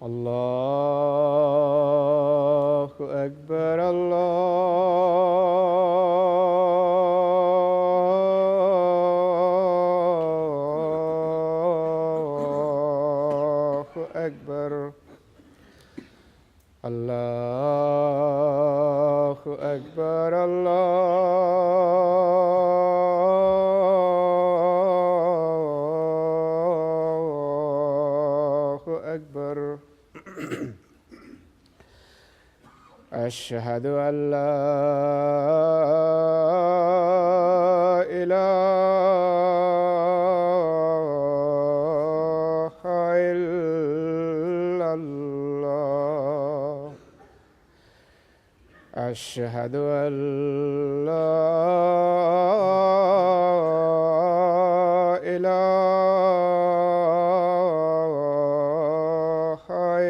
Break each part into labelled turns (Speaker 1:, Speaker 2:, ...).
Speaker 1: الله أكبر الله أكبر الله أكبر الله أكبر. أشهد أن لا إله إلا الله. أشهد أن لا إله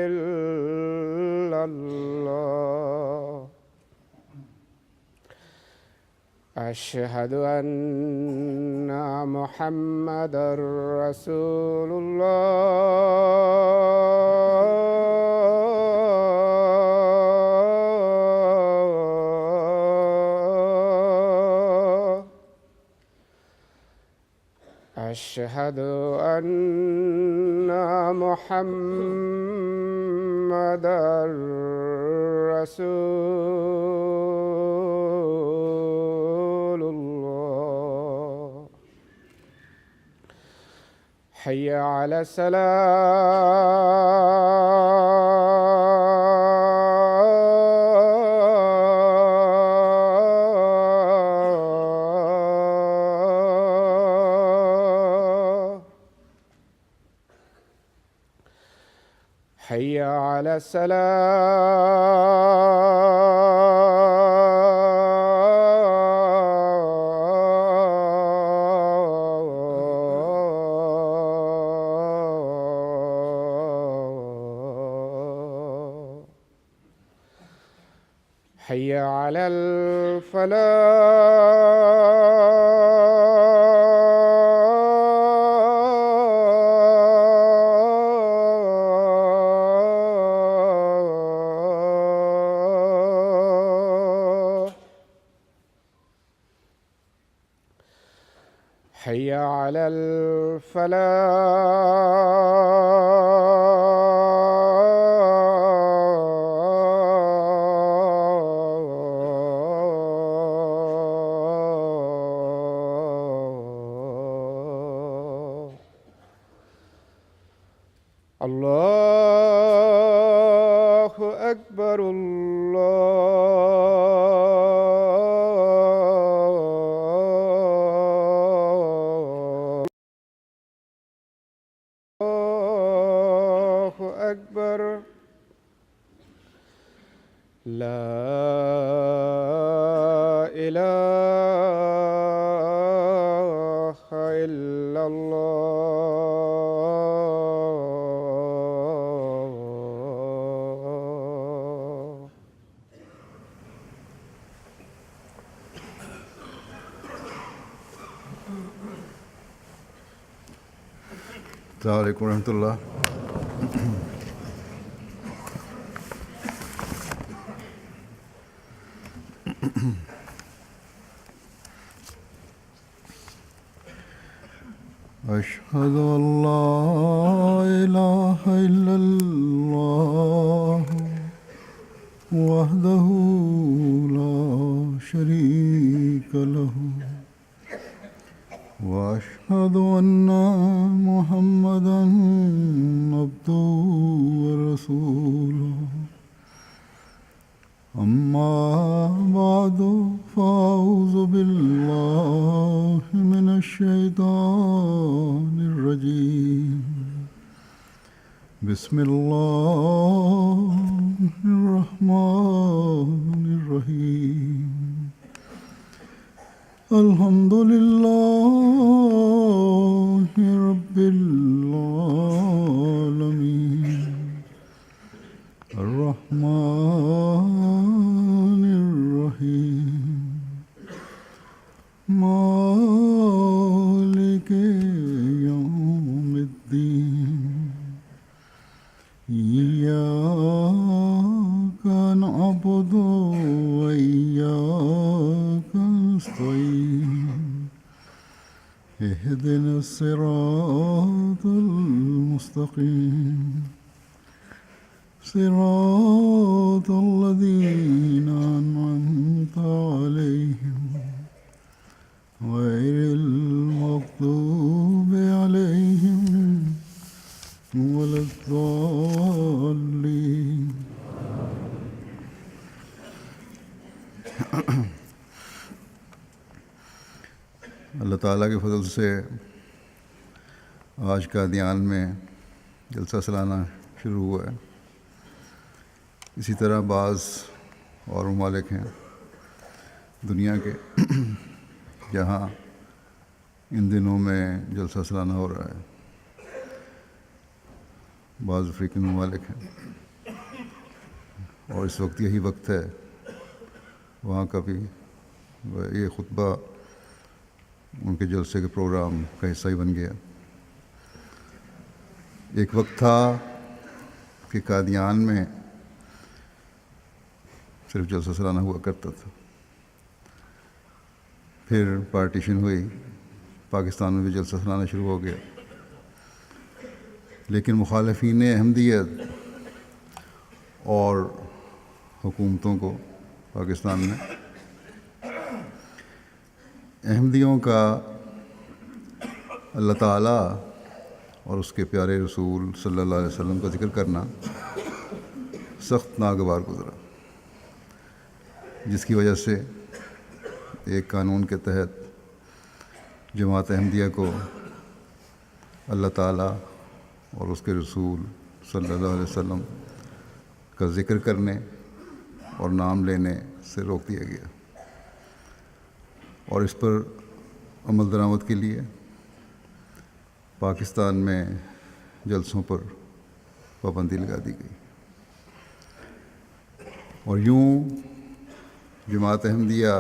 Speaker 1: إلا الله. أشهد أن محمدًا رسول الله. أشهد أن محمدًا رسول الله. حي على الصلاة. حي على السلام. حي على الفلاح. حي على الفلاح. الله أكبر الله أكبر. لا إله إلا الله.
Speaker 2: السلام عليكم ورحمة الله. أشهد أن لا إله إلا الله وحده لا شريك له وأشهد أن محمدًا عبده ورسوله. أما بعد فأعوذ بالله من الشيطان الرجيم. بسم الله الرحمن الرحيم. الحمد لله رب العالمين. الرحمن الرحيم. اهدنا الصراط المستقيم صراط الذين أنعمت عليهم غير المغضوب عليهم ولا الضالين. اللہ تعالیٰ کے فضل سے آج قادیان میں جلسہ سالانہ شروع ہوا ہے. اسی طرح بعض اور ممالک ہیں دنیا کے جہاں ان دنوں میں جلسہ سالانہ ہو رہا ہے. بعض افریقی ممالک ہیں اور اس وقت یہی وقت ہے. وہاں کا بھی یہ خطبہ ان کے جلسے کے پروگرام کا حصہ ہی بن گیا. ایک وقت تھا کہ قادیان میں صرف جلسہ سالانہ ہوا کرتا تھا. پھر پارٹیشن ہوئی، پاکستان میں بھی جلسہ سالانہ شروع ہو گیا. لیکن مخالفین احمدیت اور حکومتوں کو پاکستان میں احمدیوں کا اللہ تعالیٰ اور اس کے پیارے رسول صلی اللہ علیہ وسلم کا ذکر کرنا سخت ناگوار گزرا، جس کی وجہ سے ایک قانون کے تحت جماعت احمدیہ کو اللہ تعالیٰ اور اس کے رسول صلی اللہ علیہ وسلم کا ذکر کرنے اور نام لینے سے روک دیا گیا، اور اس پر عمل درآمد کے لیے پاکستان میں جلسوں پر پابندی لگا دی گئی. اور یوں جماعت احمدیہ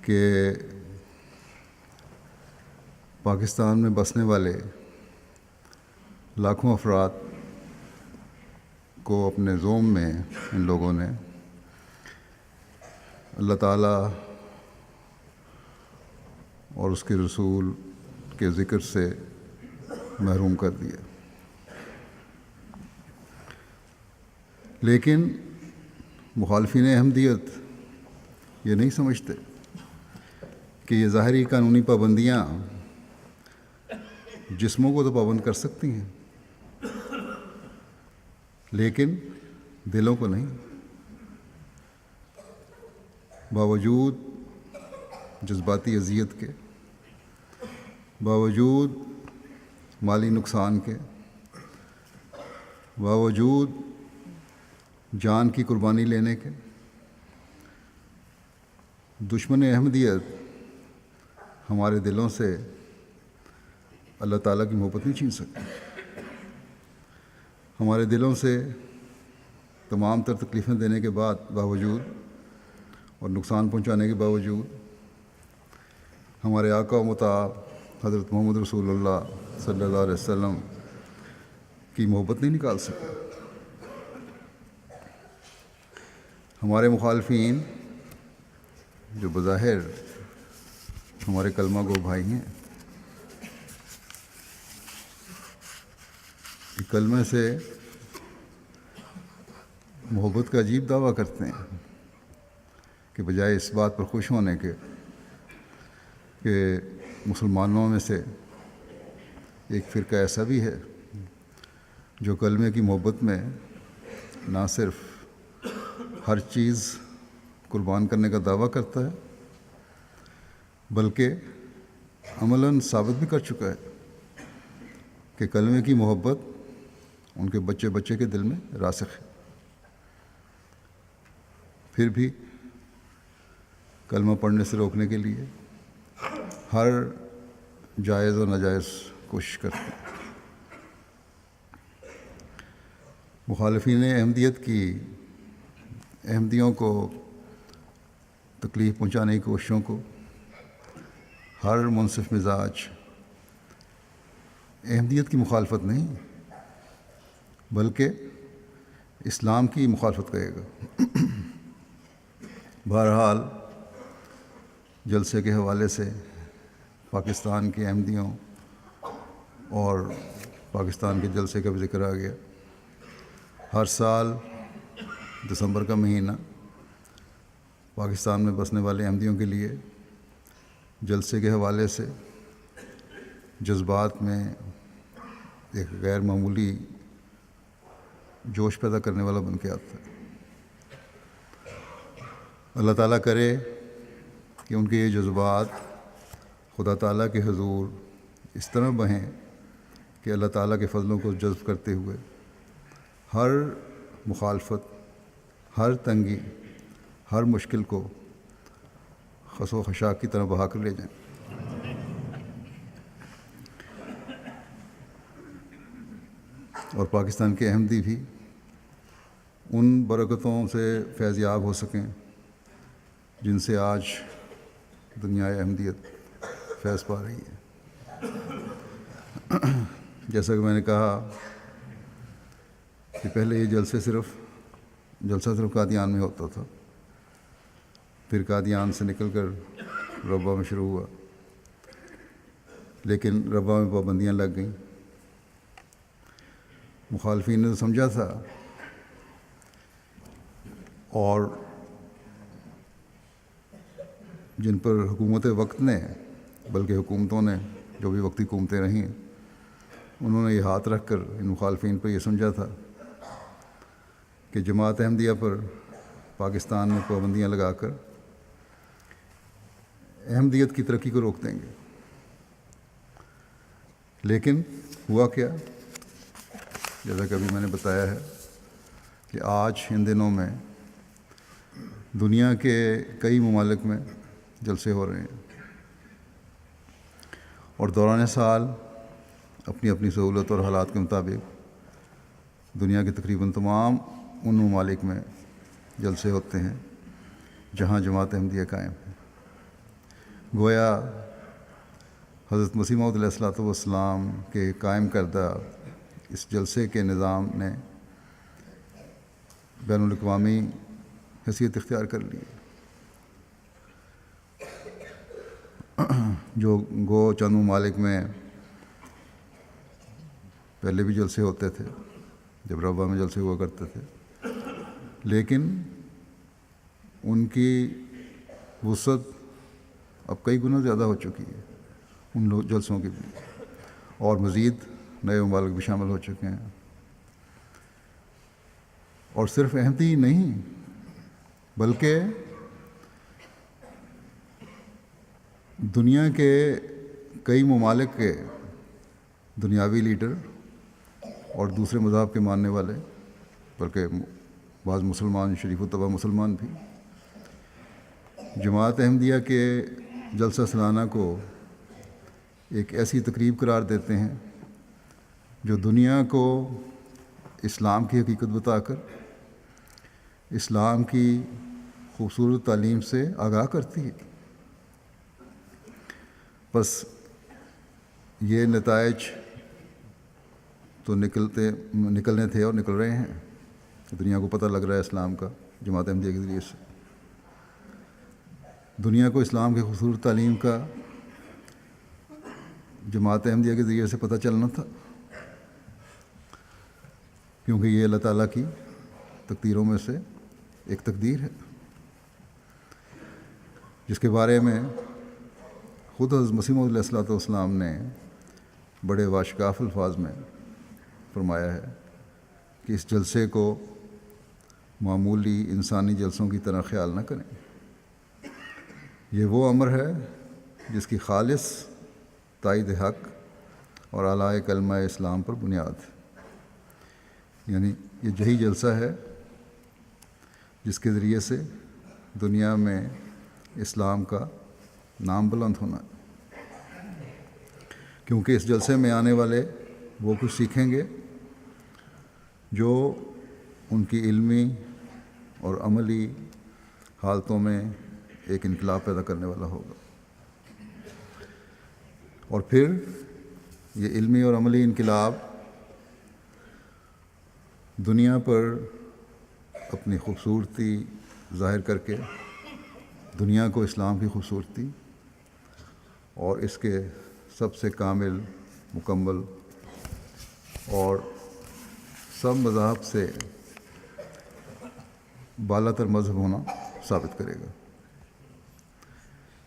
Speaker 2: کہ پاکستان میں بسنے والے لاکھوں افراد کو اپنے زوم میں ان لوگوں نے اللہ تعالیٰ اور اس کے رسول کے ذکر سے محروم کر دیا. لیکن مخالفین احمدیت یہ نہیں سمجھتے کہ یہ ظاہری قانونی پابندیاں جسموں کو تو پابند کر سکتی ہیں لیکن دلوں کو نہیں. باوجود جذباتی اذیت کے، باوجود مالی نقصان کے، باوجود جان کی قربانی لینے کے، دشمن احمدیت ہمارے دلوں سے اللہ تعالیٰ کی محبت نہیں چھین سکتے. ہمارے دلوں سے تمام تر تکلیفیں دینے کے باوجود اور نقصان پہنچانے کے باوجود ہمارے آقا و مطاع حضرت محمد رسول اللہ صلی اللہ علیہ وسلم کی محبت نہیں نکال سکتے. ہمارے مخالفین جو بظاہر ہمارے کلمہ گو بھائی ہیں، کلمے سے محبت کا عجیب دعویٰ کرتے ہیں کہ بجائے اس بات پر خوش ہونے کے کہ مسلمانوں میں سے ایک فرقہ ایسا بھی ہے جو کلمے کی محبت میں نہ صرف ہر چیز قربان کرنے کا دعویٰ کرتا ہے بلکہ عملاً ثابت بھی کر چکا ہے کہ کلمے کی محبت ان کے بچے بچے کے دل میں راسخ ہے. پھر بھی کلمہ پڑھنے سے روکنے کے لیے ہر جائز و ناجائز کوشش کرتے ہیں. مخالفین احمدیت کی احمدیوں کو تکلیف پہنچانے کی کوششوں کو ہر منصف مزاج احمدیت کی مخالفت نہیں بلکہ اسلام کی مخالفت کرے گا. بہرحال جلسے کے حوالے سے پاکستان کے احمدیوں اور پاکستان کے جلسے کا بھی ذکر آ گیا۔ ہر سال دسمبر کا مہینہ پاکستان میں بسنے والے احمدیوں کے لیے جلسے کے حوالے سے جذبات میں ایک غیر معمولی جوش پیدا کرنے والا بن کے آتا ہے۔ اللہ تعالیٰ کرے کہ ان کے یہ جذبات خدا تعالیٰ کے حضور اس طرح بہیں کہ اللہ تعالیٰ کے فضلوں کو جذب کرتے ہوئے ہر مخالفت، ہر تنگی، ہر مشکل کو خس و خشاک کی طرح بہا کر لے جائیں۔ اور پاکستان کے احمدی بھی ان برکتوں سے فیض یاب ہو سکیں جن سے آج دنیا احمدیت فیض پا رہی ہے۔ جیسا کہ میں نے کہا کہ پہلے یہ جلسہ صرف قادیان میں ہوتا تھا، پھر قادیان سے نکل کر ربوہ میں شروع ہوا، لیکن ربوہ میں پابندیاں لگ گئیں۔ مخالفین نے تو سمجھا تھا، اور جن پر حکومت وقت نے، بلکہ حکومتوں نے جو بھی وقتی حکومتیں رہیں، انہوں نے یہ ہاتھ رکھ کر ان مخالفین پر یہ سمجھا تھا کہ جماعت احمدیہ پر پاکستان میں پابندیاں لگا کر احمدیت کی ترقی کو روک دیں گے۔ لیکن ہوا کیا؟ جیسا کہ ابھی میں نے بتایا ہے کہ آج ان دنوں میں دنیا کے کئی ممالک میں جلسے ہو رہے ہیں، اور دوران سال اپنی اپنی سہولت اور حالات کے مطابق دنیا کے تقریباً تمام ان ممالک میں جلسے ہوتے ہیں جہاں جماعت احمدیہ قائم ہے۔ گویا حضرت مسیح موعود علیہ الصلوۃ والسلام کے قائم کردہ اس جلسے کے نظام نے بین الاقوامی حیثیت اختیار کر لی، جو گو چند ممالک میں پہلے بھی جلسے ہوتے تھے جب ربوہ میں جلسے ہوا کرتے تھے، لیکن ان کی وسعت اب کئی گنا زیادہ ہو چکی ہے ان جلسوں کی بھی، اور مزید نئے ممالک بھی شامل ہو چکے ہیں۔ اور صرف احمدی نہیں، بلکہ دنیا کے کئی ممالک کے دنیاوی لیڈر اور دوسرے مذہب کے ماننے والے، بلکہ بعض مسلمان، شریف الطبع مسلمان بھی، جماعت احمدیہ کے جلسہ سالانہ کو ایک ایسی تقریب قرار دیتے ہیں جو دنیا کو اسلام کی حقیقت بتا کر اسلام کی خوبصورت تعلیم سے آگاہ کرتی ہے۔ بس یہ نتائج تو نکلنے تھے اور نکل رہے ہیں۔ دنیا کو پتہ لگ رہا ہے اسلام کا جماعت احمدیہ کے ذریعے سے۔ دنیا کو اسلام کی خوبصورت تعلیم کا جماعت احمدیہ کے ذریعے سے پتہ چلنا تھا، کیونکہ یہ اللہ تعالیٰ کی تقدیروں میں سے ایک تقدیر ہے، جس کے بارے میں خود حضرت مسیح موعود علیہ الصلوۃ والسلام نے بڑے واشگاف الفاظ میں فرمایا ہے کہ اس جلسے کو معمولی انسانی جلسوں کی طرح خیال نہ کریں۔ یہ وہ امر ہے جس کی خالص تائید حق اور اعلیٰ کلمہ اسلام پر بنیاد ہے، یعنی یہ یہی جلسہ ہے جس کے ذریعے سے دنیا میں اسلام کا نام بلند ہونا ہے، کیونکہ اس جلسے میں آنے والے وہ کچھ سیکھیں گے جو ان کی علمی اور عملی حالتوں میں ایک انقلاب پیدا کرنے والا ہوگا، اور پھر یہ علمی اور عملی انقلاب دنیا پر اپنی خوبصورتی ظاہر کر کے دنیا کو اسلام کی خوبصورتی اور اس کے سب سے کامل، مکمل اور سب مذاہب سے بالا تر مذہب ہونا ثابت کرے گا،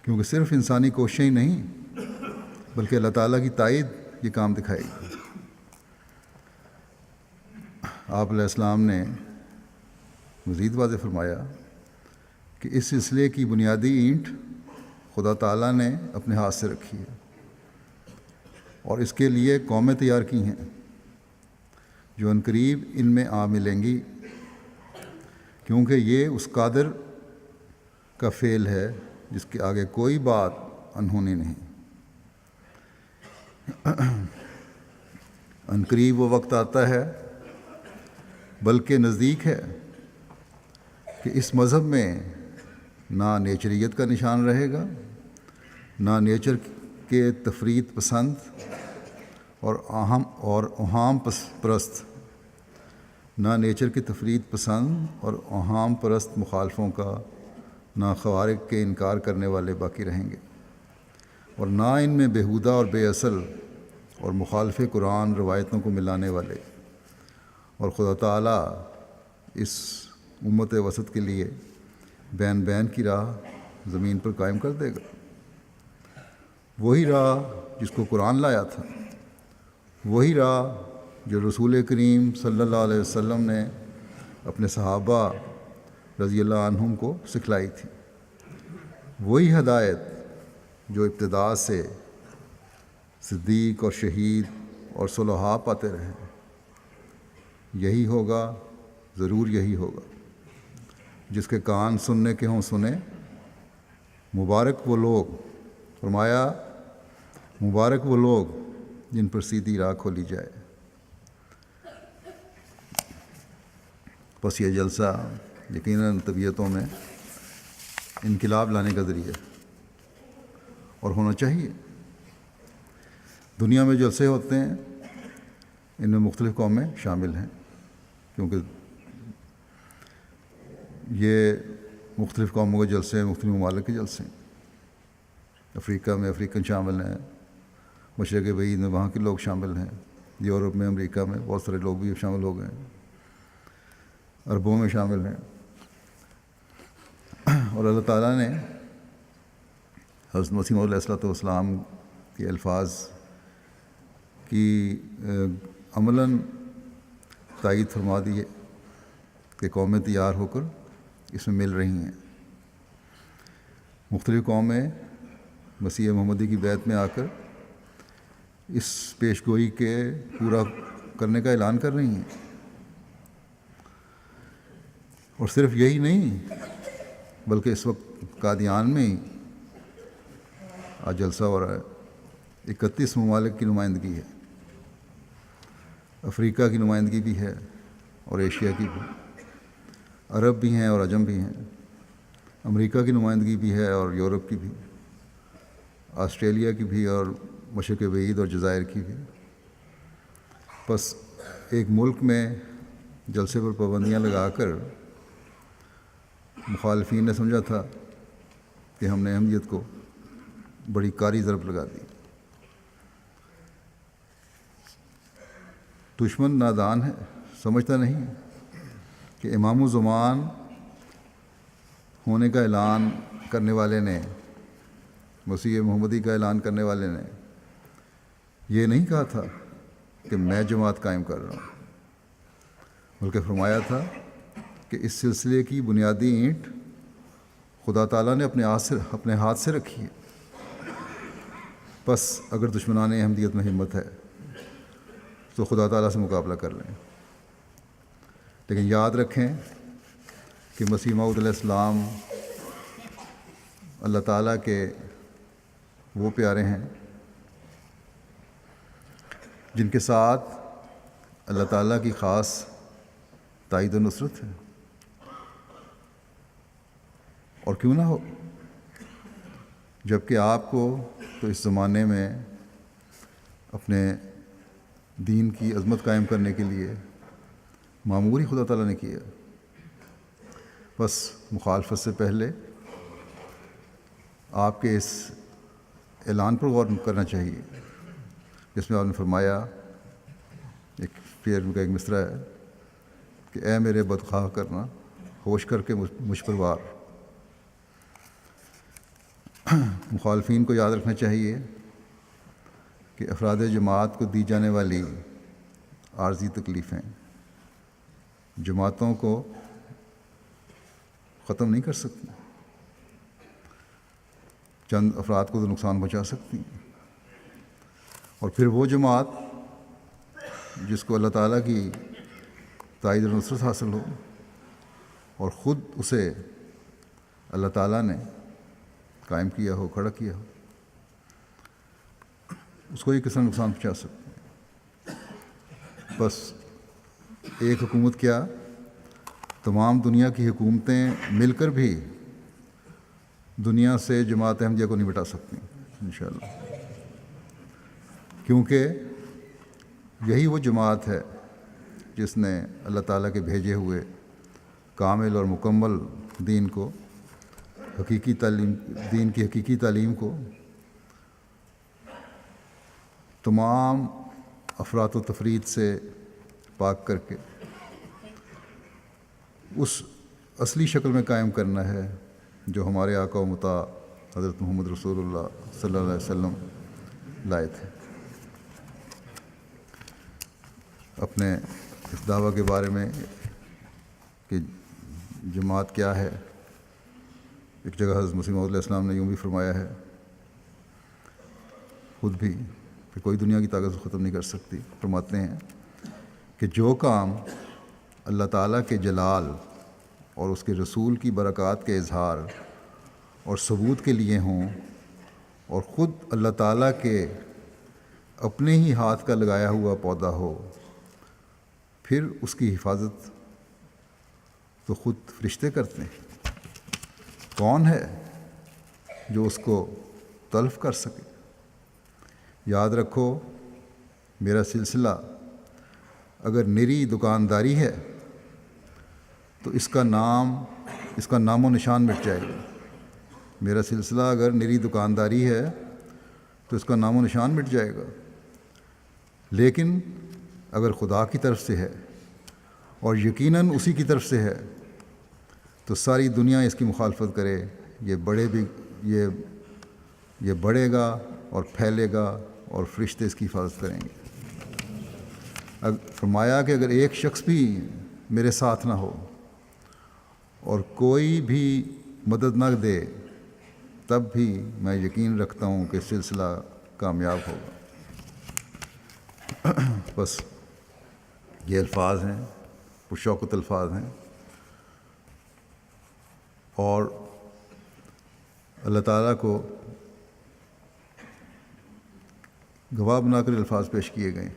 Speaker 2: کیونکہ صرف انسانی کوششیں ہی نہیں بلکہ اللہ تعالیٰ کی تائید یہ کام دکھائے گی۔ آپ علیہ السلام نے مزید واضح فرمایا کہ اس سلسلے کی بنیادی اینٹ خدا تعالیٰ نے اپنے ہاتھ سے رکھی ہے اور اس کے لیے قومیں تیار کی ہیں جو عنقریب ان میں آ ملیں گی، کیونکہ یہ اس قادر کا فعل ہے جس کے آگے کوئی بات انہونی نہیں۔ عنقریب وہ وقت آتا ہے، بلکہ نزدیک ہے، کہ اس مذہب میں نہ نیچریت کا نشان رہے گا، نہ نیچر کے تفرید پسند اور اوہام پرست، نہ نیچر کی تفرید پسند اور اوہام پرست مخالفوں کا، نہ خوارق کے انکار کرنے والے باقی رہیں گے، اور نہ ان میں بیہودہ اور بے اصل اور مخالف قرآن روایتوں کو ملانے والے، اور خدا تعالیٰ اس امت وسط کے لیے بین کی راہ زمین پر قائم کر دے گا، وہی راہ جس کو قرآن لایا تھا، وہی راہ جو رسول کریم صلی اللہ علیہ وسلم نے اپنے صحابہ رضی اللہ عنہم کو سکھلائی تھی، وہی ہدایت جو ابتدا سے صدیق اور شہید اور صلحاء پاتے رہے، یہی ہوگا، ضرور یہی ہوگا۔ جس کے کان سننے کے ہوں سنیں۔ مبارک وہ لوگ، فرمایا مبارک وہ لوگ جن پر سیدھی راہ کھولی جائے۔ بس یہ جلسہ یقیناً طبیعتوں میں انقلاب لانے کا ذریعہ ہے اور ہونا چاہیے۔ دنیا میں جلسے ہوتے ہیں، ان میں مختلف قومیں شامل ہیں، کیونکہ یہ مختلف قوموں کے جلسے ہیں، مختلف ممالک کے جلسے ہیں۔ افریقہ میں افریقن شامل ہیں، مشرق بعید میں وہاں کے لوگ شامل ہیں، یورپ میں، امریکہ میں بہت سارے لوگ بھی شامل ہو گئے ہیں، عربوں میں شامل ہیں۔ اور اللہ تعالیٰ نے حضرت مسیح موعود علیہ السلام کے الفاظ کی عملاً تائید فرما دی ہے کہ قومیں تیار ہو کر اس میں مل رہی ہیں۔ مختلف قومیں مسیح محمدی کی بیعت میں آ کر اس پیش گوئی کے پورا کرنے کا اعلان کر رہی ہیں، اور صرف یہی نہیں بلکہ اس وقت قادیان میں ہی آج جلسہ ہو رہا ہے۔ 31 ممالک کی نمائندگی ہے، افریقہ کی نمائندگی بھی ہے اور ایشیا کی بھی، عرب بھی ہیں اور عجم بھی ہیں، امریکہ کی نمائندگی بھی ہے اور یورپ کی بھی، آسٹریلیا کی بھی اور مشرق بعید اور جزائر کی بھی۔ بس ایک ملک میں جلسے پر پابندیاں لگا کر مخالفین نے سمجھا تھا کہ ہم نے احمدیت کو بڑی کاری ضرب لگا دی۔ دشمن نادان ہے، سمجھتا نہیں کہ امام الزمان ہونے کا اعلان کرنے والے نے، مسیح محمدی کا اعلان کرنے والے نے یہ نہیں کہا تھا کہ میں جماعت قائم کر رہا ہوں، بلکہ فرمایا تھا کہ اس سلسلے کی بنیادی اینٹ خدا تعالیٰ نے اپنے ہاتھ سے رکھی ہے۔ بس اگر دشمنان احمدیت میں ہمت ہے تو خدا تعالیٰ سے مقابلہ کر لیں، لیکن یاد رکھیں کہ مسیح موعود علیہ السلام اللہ تعالیٰ کے وہ پیارے ہیں جن کے ساتھ اللہ تعالیٰ کی خاص تائید و نصرت ہے، اور کیوں نہ ہو، جب کہ آپ کو تو اس زمانے میں اپنے دین کی عظمت قائم کرنے کے لیے معمور ہی خدا تعالیٰ نے کیا۔ بس مخالفت سے پہلے آپ کے اس اعلان پر غور کرنا چاہیے جس میں آپ نے فرمایا، ایک شعر کا ایک مصرع ہے کہ اے میرے بدخواہ کرنا ہوش کر کے مجھ پر وار۔ مخالفین کو یاد رکھنا چاہیے کہ افراد جماعت کو دی جانے والی عارضی تکلیفیں جماعتوں کو ختم نہیں کر سکتی، چند افراد کو تو نقصان پہنچا سکتی ہیں، اور پھر وہ جماعت جس کو اللہ تعالیٰ کی تائید اور نصرت حاصل ہو اور خود اسے اللہ تعالیٰ نے قائم کیا ہو، کھڑا کیا ہو، اس کو یہ کس طرح نقصان پہنچا سکتے ہیں۔ بس ایک حکومت کیا، تمام دنیا کی حکومتیں مل کر بھی دنیا سے جماعت احمدیہ کو نہیں مٹا سکتی انشاءاللہ، کیونکہ یہی وہ جماعت ہے جس نے اللہ تعالیٰ کے بھیجے ہوئے کامل اور مکمل دین کو، دین کی حقیقی تعلیم کو تمام افراط و تفرید سے پاک کر کے اس اصلی شکل میں قائم کرنا ہے جو ہمارے آقا و مطاع حضرت محمد رسول اللہ صلی اللہ علیہ وسلم لائے تھے۔ اپنے اس دعویٰ کے بارے میں کہ جماعت کیا ہے، ایک جگہ حضرت مسیح موعود علیہ السلام نے یوں بھی فرمایا ہے خود بھی کہ کوئی دنیا کی طاقت کو ختم نہیں کر سکتی۔ فرماتے ہیں کہ جو کام اللہ تعالیٰ کے جلال اور اس کے رسول کی برکات کے اظہار اور ثبوت کے لیے ہوں اور خود اللہ تعالیٰ کے اپنے ہی ہاتھ کا لگایا ہوا پودا ہو، پھر اس کی حفاظت تو خود فرشتے کرتے ہیں۔ کون ہے جو اس کو تلف کر سکے؟ یاد رکھو، میرا سلسلہ اگر نری دکانداری ہے تو اس کا نام و نشان مٹ جائے گا۔ میرا سلسلہ اگر نری دکانداری ہے تو اس کا نام و نشان مٹ جائے گا، لیکن اگر خدا کی طرف سے ہے اور یقیناً اسی کی طرف سے ہے تو ساری دنیا اس کی مخالفت کرے، یہ بڑھے گا اور پھیلے گا اور فرشتے اس کی حفاظت کریں گے۔ فرمایا کہ اگر ایک شخص بھی میرے ساتھ نہ ہو اور کوئی بھی مدد نہ دے تب بھی میں یقین رکھتا ہوں کہ سلسلہ کامیاب ہوگا۔ بس یہ الفاظ ہیں، پرشوقت الفاظ ہیں، اور اللہ تعالیٰ کو گواہ بنا کر الفاظ پیش کیے گئے۔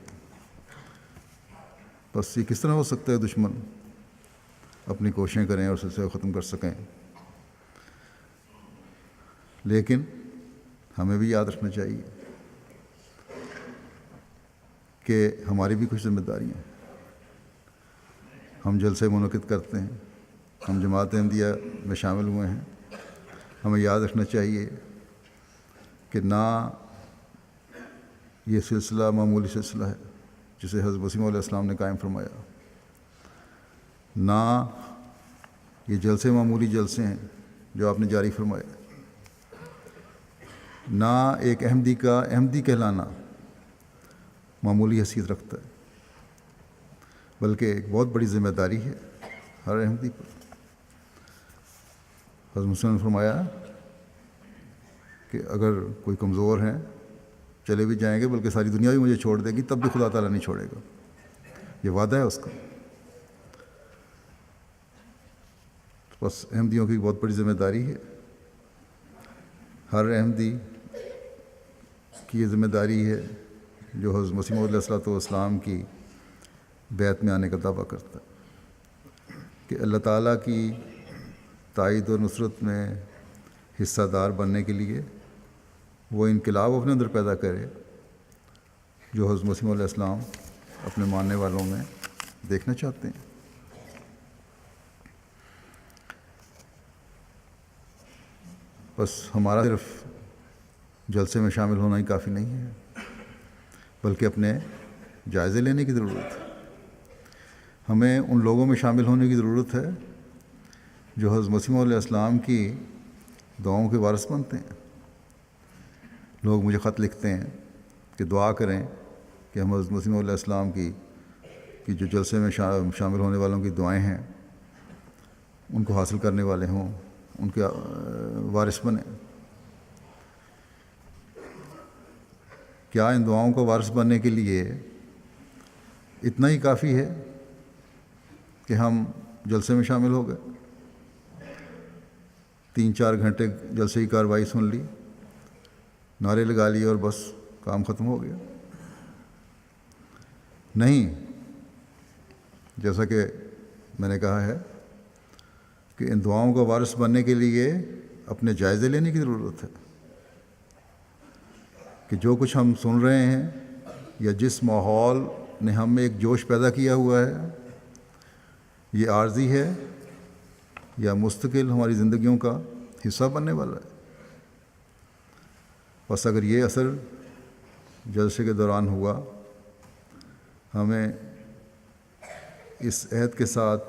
Speaker 2: بس یہ کس طرح ہو سکتا ہے دشمن اپنی کوششیں کریں اور سلسلے کو ختم کر سکیں؟ لیکن ہمیں بھی یاد رکھنا چاہیے کہ ہماری بھی کچھ ذمہ داریاں ہیں۔ ہم جلسے منعقد کرتے ہیں، ہم جماعت احمدیہ میں شامل ہوئے ہیں، ہمیں یاد رکھنا چاہیے کہ نہ یہ سلسلہ معمولی سلسلہ ہے جسے حضرت مسیح موعود علیہ السلام نے قائم فرمایا، نہ یہ جلسے معمولی جلسے ہیں جو آپ نے جاری فرمائے، نہ ایک احمدی کا احمدی کہلانا معمولی حیثیت رکھتا ہے، بلکہ ایک بہت بڑی ذمہ داری ہے ہر احمدی پر۔ حضرت مسلم نے فرمایا کہ اگر کوئی کمزور ہیں چلے بھی جائیں گے، بلکہ ساری دنیا بھی مجھے چھوڑ دے گی، تب بھی خدا تعالیٰ نہیں چھوڑے گا، یہ وعدہ ہے اس کا۔ بس احمدیوں کی بہت بڑی ذمہ داری ہے، ہر احمدی کی یہ ذمہ داری ہے جو حضرت مسیح موعود علیہ السلام کی بیعت میں آنے کا دعویٰ کرتا ہے کہ اللہ تعالیٰ کی تائید و نصرت میں حصہ دار بننے کے لیے وہ انقلاب اپنے اندر پیدا کرے جو حضرت مسیح علیہ السلام اپنے ماننے والوں میں دیکھنا چاہتے ہیں۔ بس ہمارا صرف جلسے میں شامل ہونا ہی کافی نہیں ہے، بلکہ اپنے جائزے لینے کی ضرورت ہے۔ ہمیں ان لوگوں میں شامل ہونے کی ضرورت ہے جو حضرت مسیح علیہ السلام کی دعاؤں کے وارث بنتے ہیں۔ لوگ مجھے خط لکھتے ہیں کہ دعا کریں کہ ہم حضرت مسیح علیہ السلام کی جو جلسے میں شامل ہونے والوں کی دعائیں ہیں ان کو حاصل کرنے والے ہوں، ان کے وارث بنیں۔ کیا ان دعاؤں کا وارث بننے کے لیے اتنا ہی کافی ہے کہ ہم جلسے میں شامل ہو گئے، 3-4 گھنٹے جلسے کی کارروائی سن لی، نعرے لگا لیے اور بس کام ختم ہو گیا؟ نہیں، جیسا کہ میں نے کہا ہے کہ ان دعاؤں کا وارث بننے کے لیے اپنے جائزے لینے کی ضرورت ہے کہ جو کچھ ہم سن رہے ہیں یا جس ماحول نے ہم میں ایک جوش پیدا کیا ہوا ہے، یہ عارضی ہے یا مستقل ہماری زندگیوں کا حصہ بننے والا ہے۔ بس اگر یہ اثر جلسے کے دوران ہوا، ہمیں اس عہد کے ساتھ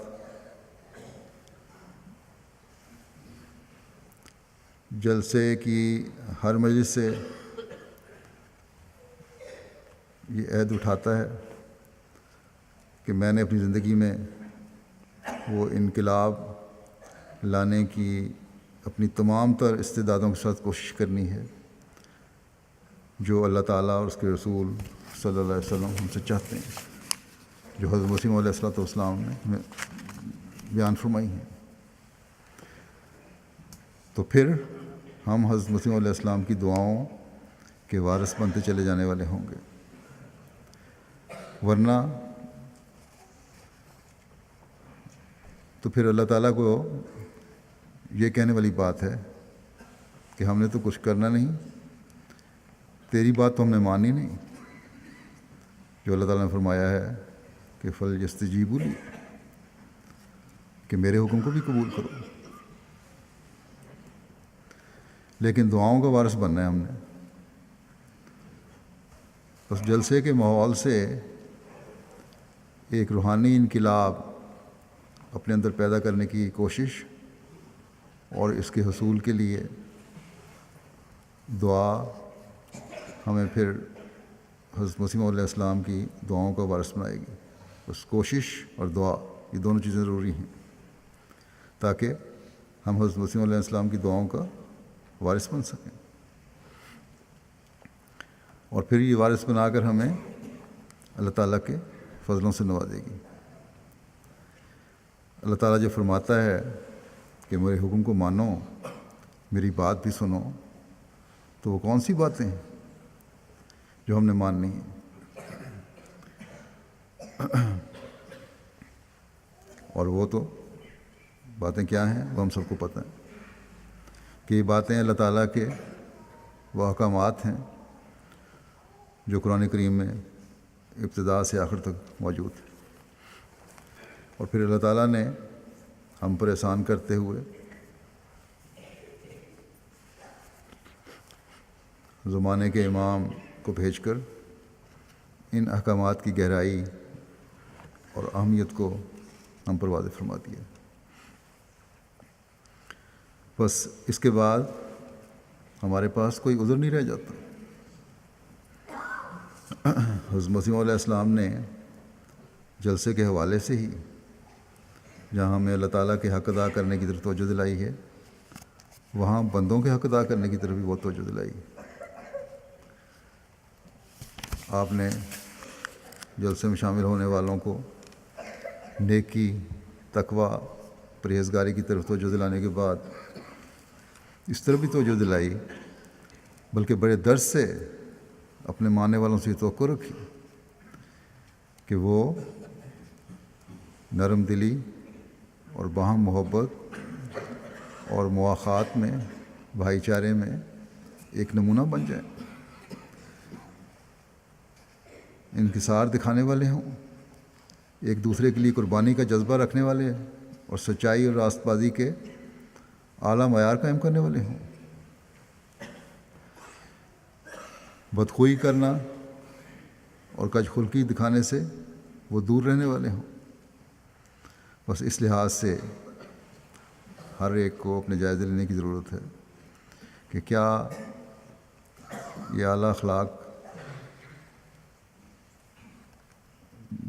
Speaker 2: جلسے کی ہر مجلس سے یہ عہد اٹھاتا ہے کہ میں نے اپنی زندگی میں وہ انقلاب لانے کی اپنی تمام تر استعدادوں کے ساتھ کوشش کرنی ہے جو اللہ تعالیٰ اور اس کے رسول صلی اللہ علیہ وسلم ہم سے چاہتے ہیں، جو حضرت مسیح علیہ السلام نے ہمیں بیان فرمائی ہیں۔ تو پھر ہم حضرت مسیح علیہ السلام کی دعاؤں کے وارث بنتے چلے جانے والے ہوں گے، ورنہ تو پھر اللہ تعالیٰ کو یہ کہنے والی بات ہے کہ ہم نے تو کچھ کرنا نہیں، تیری بات تو ہم نے مانی نہیں، جو اللہ تعالیٰ نے فرمایا ہے کہ فَلْيَسْتَجِيبُوا لِي، کہ میرے حکم کو بھی قبول کرو۔ لیکن دعاؤں کا وارث بننا ہے ہم نے۔ بس جلسے کے ماحول سے ایک روحانی انقلاب اپنے اندر پیدا کرنے کی کوشش اور اس کے حصول کے لیے دعا ہمیں پھر حضرت مسیح علیہ السلام کی دعاؤں کا وارث بنائے گی۔ بس کوشش اور دعا، یہ دونوں چیزیں ضروری ہیں تاکہ ہم حضرت مسیح علیہ السلام کی دعاؤں کا وارث بن سکیں، اور پھر یہ وارث بنا کر ہمیں اللہ تعالیٰ کے فضلوں سے نوازے گی۔ اللہ تعالیٰ جو فرماتا ہے کہ میرے حکم کو مانو، میری بات بھی سنو، تو وہ کون سی باتیں ہیں جو ہم نے ماننی ہیں؟ اور وہ تو باتیں کیا ہیں وہ ہم سب کو پتہ ہے کہ یہ باتیں اللہ تعالیٰ کے وہ احکامات ہیں جو قرآن کریم میں ابتدا سے آخر تک موجود ہیں، اور پھر اللہ تعالیٰ نے ہم پر احسان کرتے ہوئے زمانے کے امام کو بھیج کر ان احکامات کی گہرائی اور اہمیت کو ہم پر واضح فرما دیا۔ بس اس کے بعد ہمارے پاس کوئی عذر نہیں رہ جاتا۔ حضرت مسیح علیہ السلام نے جلسے کے حوالے سے ہی جہاں ہمیں اللہ تعالیٰ کے حق ادا کرنے کی طرف توجہ دلائی ہے، وہاں بندوں کے حق ادا کرنے کی طرف بھی بہت توجہ دلائی۔ آپ نے جلسے میں شامل ہونے والوں کو نیکی، تقوی، پرہیزگاری کی طرف توجہ دلانے کے بعد اس طرف بھی توجہ دلائی، بلکہ بڑے درد سے اپنے ماننے والوں سے یہ توقع رکھی کہ وہ نرم دلی اور باہم محبت اور مواخات میں، بھائی چارے میں ایک نمونہ بن جائیں، انکسار دکھانے والے ہوں، ایک دوسرے کے لیے قربانی کا جذبہ رکھنے والے اور سچائی اور راست بازی کے اعلیٰ معیار قائم کرنے والے ہوں۔ بدخوئی کرنا اور کج خلقی دکھانے سے وہ دور رہنے والے ہوں۔ بس اس لحاظ سے ہر ایک کو اپنے جائزے لینے کی ضرورت ہے کہ کیا یہ اعلیٰ اخلاق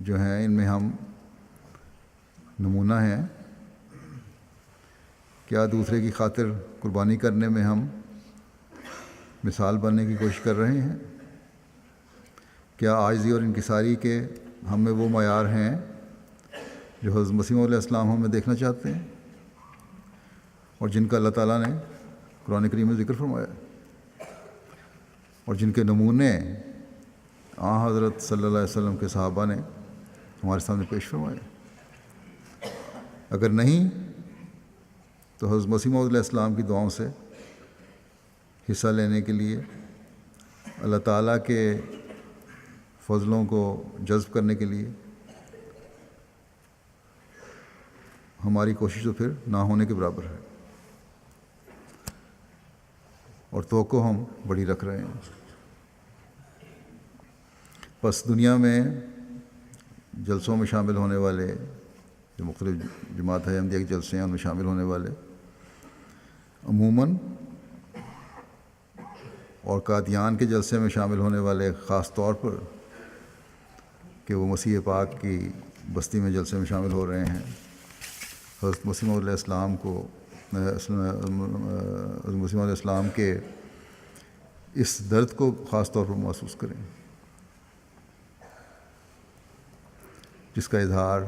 Speaker 2: جو ہیں ان میں ہم نمونہ ہیں، کیا دوسرے کی خاطر قربانی کرنے میں ہم مثال بننے کی کوشش کر رہے ہیں؟ کیا عاجزی اور انکساری کے ہم میں وہ معیار ہیں جو حضرت مسیح علیہ السلام ہمیں دیکھنا چاہتے ہیں اور جن کا اللہ تعالیٰ نے قرآن کریم میں ذکر فرمایا اور جن کے نمونے حضرت صلی اللہ علیہ وسلم کے صحابہ نے ہمارے سامنے پیش فرمائے؟ اگر نہیں تو حضرت مسیح علیہ السلام کی دعاؤں سے حصہ لینے کے لیے، اللہ تعالیٰ کے فضلوں کو جذب کرنے کے لیے ہماری کوشش تو پھر نہ ہونے کے برابر ہے، اور توقع ہم بڑی رکھ رہے ہیں۔ بس دنیا میں جلسوں میں شامل ہونے والے، جو مختلف جماعت احمدیہ کے جلسے ہیں ان میں شامل ہونے والے عموماً، اور قادیان کے جلسے میں شامل ہونے والے خاص طور پر کہ وہ مسیح پاک کی بستی میں جلسے میں شامل ہو رہے ہیں، حضرت مسیح علیہ السلام کو حضرت مسیح علیہ السلام کے اس درد کو خاص طور پر محسوس کریں جس کا اظہار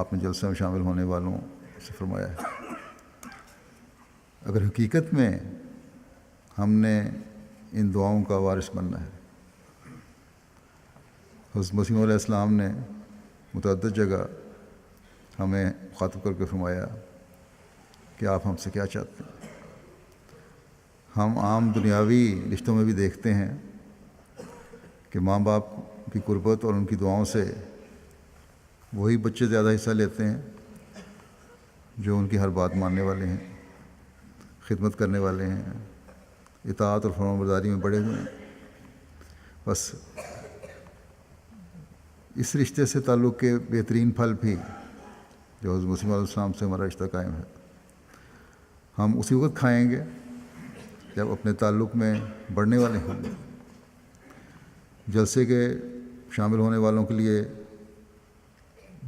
Speaker 2: آپ نے جلسے میں شامل ہونے والوں سے فرمایا ہے۔ اگر حقیقت میں ہم نے ان دعاؤں کا وارث بننا ہے، حضرت مسیح علیہ السلام نے متعدد جگہ ہمیں مخاطب کر کے فرمایا کہ آپ ہم سے کیا چاہتے ہیں۔ ہم عام دنیاوی رشتوں میں بھی دیکھتے ہیں کہ ماں باپ کی قربت اور ان کی دعاؤں سے وہی بچے زیادہ حصہ لیتے ہیں جو ان کی ہر بات ماننے والے ہیں، خدمت کرنے والے ہیں، اطاعت اور فرمانبرداری میں بڑے ہوئے ہیں۔ بس اس رشتے سے تعلق کے بہترین پھل بھی جو حضرت مسیح علیہ السلام سے ہمارا رشتہ قائم ہے، ہم اسی وقت کھائیں گے جب اپنے تعلق میں بڑھنے والے ہوں گے۔ جلسے کے شامل ہونے والوں کے لیے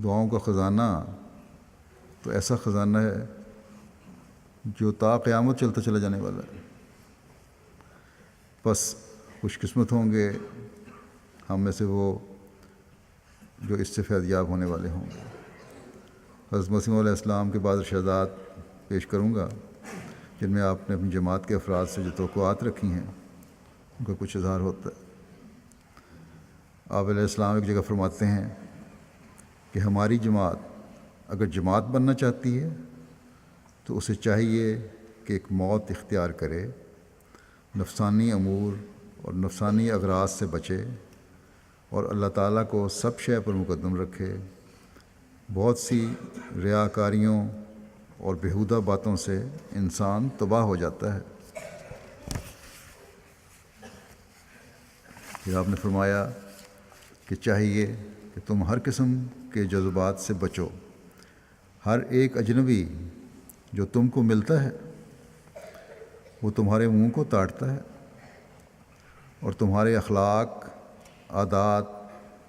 Speaker 2: دعاؤں کا خزانہ تو ایسا خزانہ ہے جو تا قیامت چلتا چلا جانے والا ہے۔ بس خوش قسمت ہوں گے ہم میں سے وہ جو اس سے فیض یاب ہونے والے ہوں گے۔ حضرت مسیح علیہ السلام کے بعض ارشادات پیش کروں گا جن میں آپ نے اپنی جماعت کے افراد سے جو توقعات رکھی ہیں ان کا کچھ اظہار ہوتا ہے۔ آپ علیہ السلام ایک جگہ فرماتے ہیں کہ ہماری جماعت اگر جماعت بننا چاہتی ہے تو اسے چاہیے کہ ایک موت اختیار کرے، نفسانی امور اور نفسانی اغراض سے بچے اور اللہ تعالیٰ کو سب شے پر مقدم رکھے، بہت سی ریاکاریوں اور بیہودہ باتوں سے انسان تباہ ہو جاتا ہے۔ پھر آپ نے فرمایا کہ چاہیے کہ تم ہر قسم کے جذبات سے بچو، ہر ایک اجنبی جو تم کو ملتا ہے وہ تمہارے منہ کو تاڑتا ہے اور تمہارے اخلاق، عادات،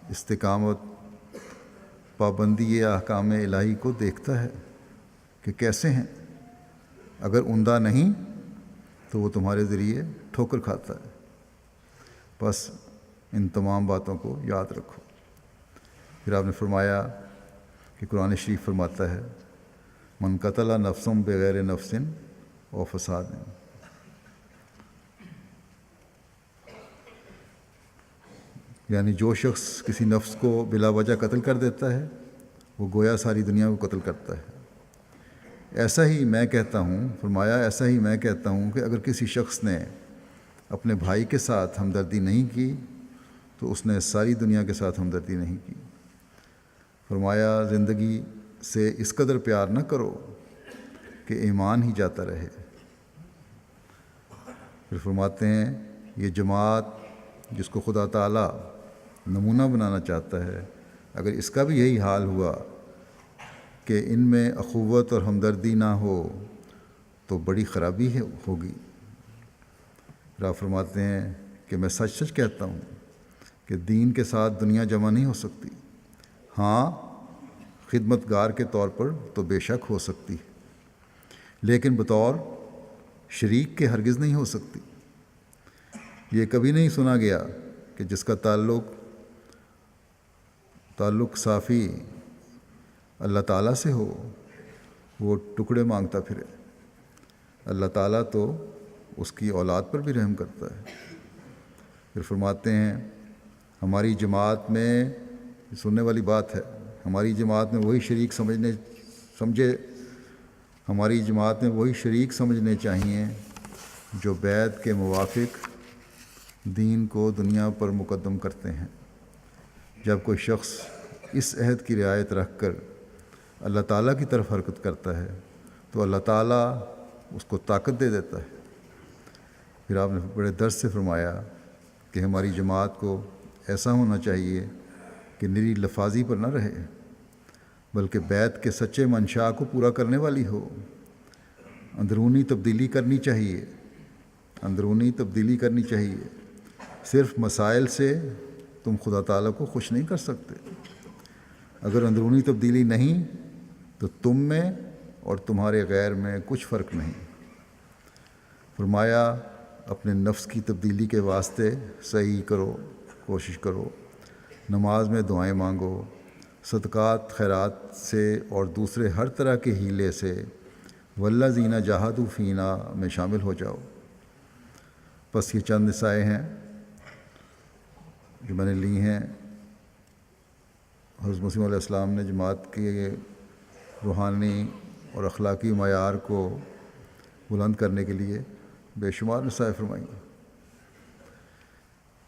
Speaker 2: استقامت، پابندی احکام الہی کو دیکھتا ہے کہ کیسے ہیں۔ اگر عمدہ نہیں تو وہ تمہارے ذریعے ٹھوکر کھاتا ہے۔ بس ان تمام باتوں کو یاد رکھو۔ پھر آپ نے فرمایا کہ قرآن شریف فرماتا ہے من قتل نفسا بغیر نفس و فساد، یعنی جو شخص کسی نفس کو بلا وجہ قتل کر دیتا ہے وہ گویا ساری دنیا کو قتل کرتا ہے۔ ایسا ہی میں کہتا ہوں، فرمایا ایسا ہی میں کہتا ہوں کہ اگر کسی شخص نے اپنے بھائی کے ساتھ ہمدردی نہیں کی تو اس نے ساری دنیا کے ساتھ ہمدردی نہیں کی۔ فرمایا زندگی سے اس قدر پیار نہ کرو کہ ایمان ہی جاتا رہے۔ پھر فرماتے ہیں یہ جماعت جس کو خدا تعالیٰ نمونہ بنانا چاہتا ہے، اگر اس کا بھی یہی حال ہوا کہ ان میں اخوت اور ہمدردی نہ ہو تو بڑی خرابی ہوگی۔ آپ فرماتے ہیں کہ میں سچ سچ کہتا ہوں کہ دین کے ساتھ دنیا جمع نہیں ہو سکتی، ہاں خدمت گار کے طور پر تو بے شک ہو سکتی، لیکن بطور شریک کے ہرگز نہیں ہو سکتی۔ یہ کبھی نہیں سنا گیا کہ جس کا تعلق صافی اللہ تعالیٰ سے ہو وہ ٹکڑے مانگتا پھرے۔ اللہ تعالیٰ تو اس کی اولاد پر بھی رحم کرتا ہے۔ پھر فرماتے ہیں ہماری جماعت میں، سننے والی بات ہے، ہماری جماعت میں وہی شریک سمجھنے چاہیے جو بیعت کے موافق دین کو دنیا پر مقدم کرتے ہیں۔ جب کوئی شخص اس عہد کی رعایت رکھ کر اللہ تعالیٰ کی طرف حرکت کرتا ہے تو اللہ تعالیٰ اس کو طاقت دے دیتا ہے۔ پھر آپ نے بڑے درد سے فرمایا کہ ہماری جماعت کو ایسا ہونا چاہیے کہ نری لفاظی پر نہ رہے بلکہ بیعت کے سچے منشا کو پورا کرنے والی ہو۔ اندرونی تبدیلی کرنی چاہیے۔ صرف مسائل سے تم خدا تعالیٰ کو خوش نہیں کر سکتے۔ اگر اندرونی تبدیلی نہیں تو تم میں اور تمہارے غیر میں کچھ فرق نہیں۔ فرمایا اپنے نفس کی تبدیلی کے واسطے صحیح کرو، کوشش کرو، نماز میں دعائیں مانگو، صدقات خیرات سے اور دوسرے ہر طرح کے ہیلے سے والذین جاہدوا فینا میں شامل ہو جاؤ۔ بس یہ چند نصائح ہیں جو میں نے لی ہیں۔ حضرت مسیح علیہ السلام نے جماعت کے روحانی اور اخلاقی معیار کو بلند کرنے کے لیے بے شمار نصائح فرمائی ہیں۔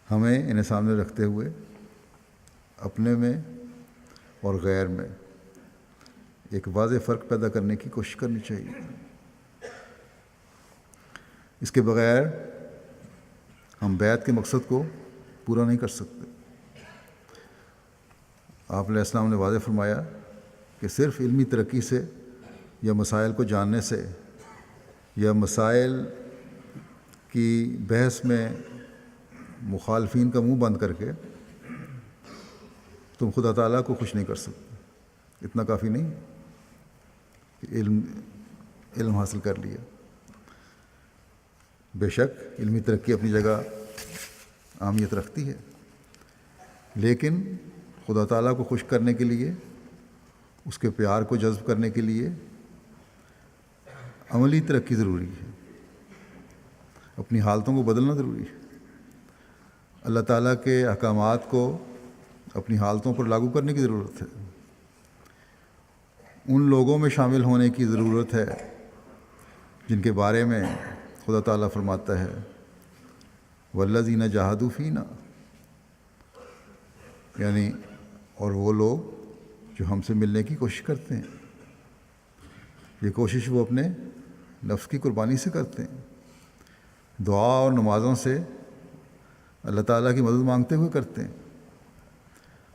Speaker 2: ہمیں انہیں سامنے رکھتے ہوئے اپنے میں اور غیر میں ایک واضح فرق پیدا کرنے کی کوشش کرنی چاہیے۔ اس کے بغیر ہم بیعت کے مقصد کو پورا نہیں کر سکتے۔ آپ علیہ السلام نے واضح فرمایا کہ صرف علمی ترقی سے یا مسائل کو جاننے سے یا مسائل کی بحث میں مخالفین کا منہ بند کر کے تم خدا تعالیٰ کو خوش نہیں کر سکتے۔ اتنا کافی نہیں کہ علم حاصل کر لیا۔ بے شک علمی ترقی اپنی جگہ اہمیت رکھتی ہے، لیکن خدا تعالیٰ کو خوش کرنے کے لیے، اس کے پیار کو جذب کرنے کے لیے عملی ترقی ضروری ہے، اپنی حالتوں کو بدلنا ضروری ہے، اللہ تعالیٰ کے احکامات کو اپنی حالتوں پر لاگو کرنے کی ضرورت ہے، ان لوگوں میں شامل ہونے کی ضرورت ہے جن کے بارے میں خدا تعالیٰ فرماتا ہے والذین جاہدوا فینا، یعنی اور وہ لوگ جو ہم سے ملنے کی کوشش کرتے ہیں۔ یہ کوشش وہ اپنے نفس کی قربانی سے کرتے ہیں، دعا اور نمازوں سے اللہ تعالیٰ کی مدد مانگتے ہوئے کرتے ہیں،